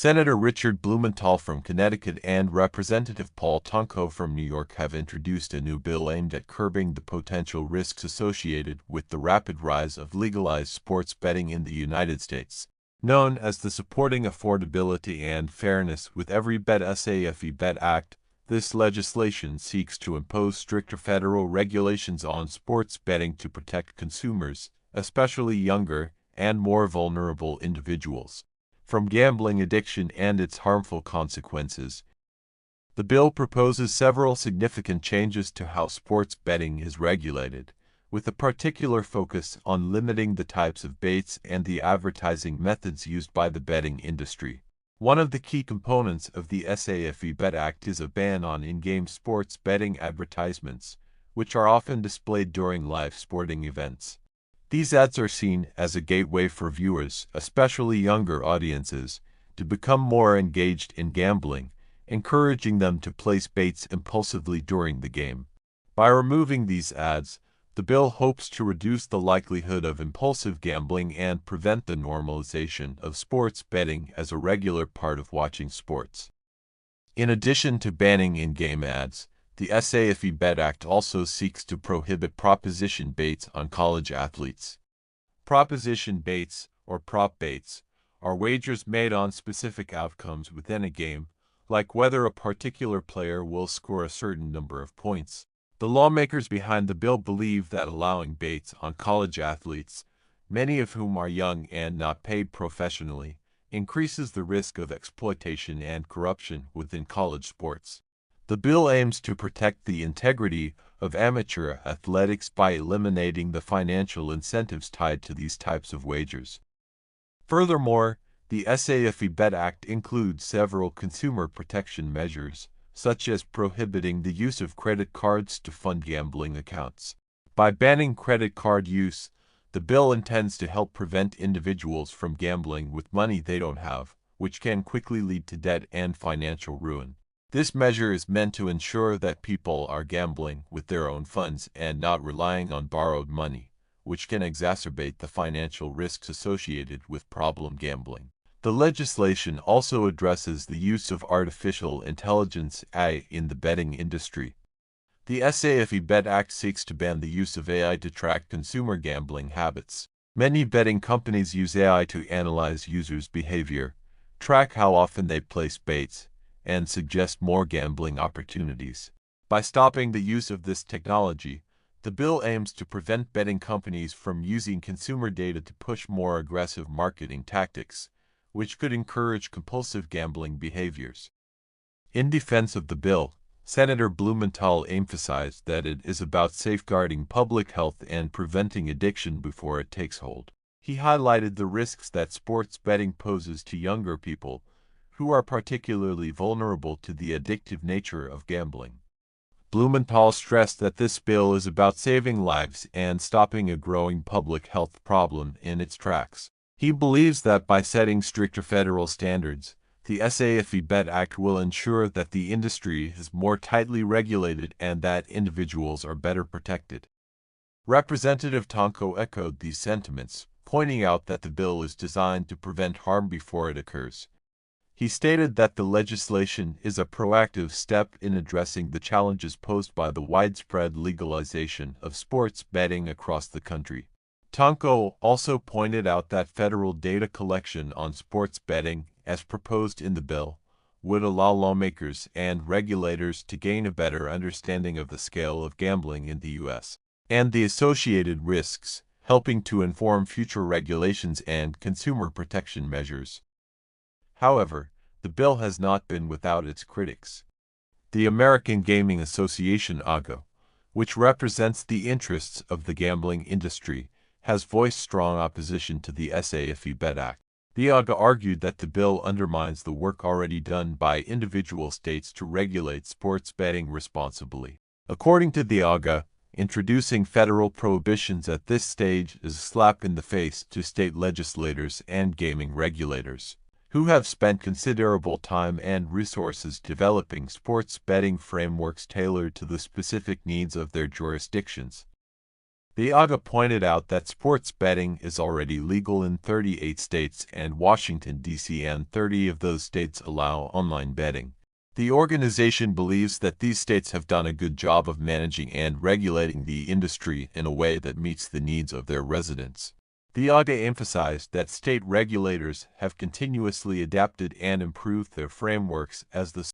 Senator Richard Blumenthal from Connecticut and Representative Paul Tonko from New York have introduced a new bill aimed at curbing the potential risks associated with the rapid rise of legalized sports betting in the United States. Known as the Supporting Affordability and Fairness with Every Bet SAFE Bet Act, this legislation seeks to impose stricter federal regulations on sports betting to protect consumers, especially younger and more vulnerable individuals, from gambling addiction and its harmful consequences. The bill proposes several significant changes to how sports betting is regulated, with a particular focus on limiting the types of baits and the advertising methods used by the betting industry. One of the key components of the SAFE Bet Act is a ban on in-game sports betting advertisements, which are often displayed during live sporting events. These ads are seen as a gateway for viewers, especially younger audiences, to become more engaged in gambling, encouraging them to place baits impulsively during the game. By removing these ads, the bill hopes to reduce the likelihood of impulsive gambling and prevent the normalization of sports betting as a regular part of watching sports. In addition to banning in-game ads, the SAFE Bet Act also seeks to prohibit proposition baits on college athletes. Proposition baits, or prop baits, are wagers made on specific outcomes within a game, like whether a particular player will score a certain number of points. The lawmakers behind the bill believe that allowing baits on college athletes, many of whom are young and not paid professionally, increases the risk of exploitation and corruption within college sports. The bill aims to protect the integrity of amateur athletics by eliminating the financial incentives tied to these types of wagers. Furthermore, the SAFE Bet Act includes several consumer protection measures, such as prohibiting the use of credit cards to fund gambling accounts. By banning credit card use, the bill intends to help prevent individuals from gambling with money they don't have, which can quickly lead to debt and financial ruin. This measure is meant to ensure that people are gambling with their own funds and not relying on borrowed money, which can exacerbate the financial risks associated with problem gambling. The legislation also addresses the use of artificial intelligence (AI) in the betting industry. The SAFE Bet Act seeks to ban the use of AI to track consumer gambling habits. Many betting companies use AI to analyze users' behavior, track how often they place baits, and suggest more gambling opportunities. By stopping the use of this technology, the bill aims to prevent betting companies from using consumer data to push more aggressive marketing tactics, which could encourage compulsive gambling behaviors. In defense of the bill, Senator Blumenthal emphasized that it is about safeguarding public health and preventing addiction before it takes hold. He highlighted the risks that sports betting poses to younger people, who are particularly vulnerable to the addictive nature of gambling. Blumenthal stressed that this bill is about saving lives and stopping a growing public health problem in its tracks. He believes that by setting stricter federal standards, the SAFE Bet Act will ensure that the industry is more tightly regulated and that individuals are better protected. Representative Tonko echoed these sentiments, pointing out that the bill is designed to prevent harm before it occurs. He stated that the legislation is a proactive step in addressing the challenges posed by the widespread legalization of sports betting across the country. Tonko also pointed out that federal data collection on sports betting, as proposed in the bill, would allow lawmakers and regulators to gain a better understanding of the scale of gambling in the U.S. and the associated risks, helping to inform future regulations and consumer protection measures. However, the bill has not been without its critics. The American Gaming Association (AGA), which represents the interests of the gambling industry, has voiced strong opposition to the SAFE Bet Act. The AGA argued that the bill undermines the work already done by individual states to regulate sports betting responsibly. According to the AGA, introducing federal prohibitions at this stage is a slap in the face to state legislators and gaming regulators, who have spent considerable time and resources developing sports betting frameworks tailored to the specific needs of their jurisdictions. The AGA pointed out that sports betting is already legal in 38 states and Washington, D.C., and 30 of those states allow online betting. The organization believes that these states have done a good job of managing and regulating the industry in a way that meets the needs of their residents. The AGA emphasized that state regulators have continuously adapted and improved their frameworks as the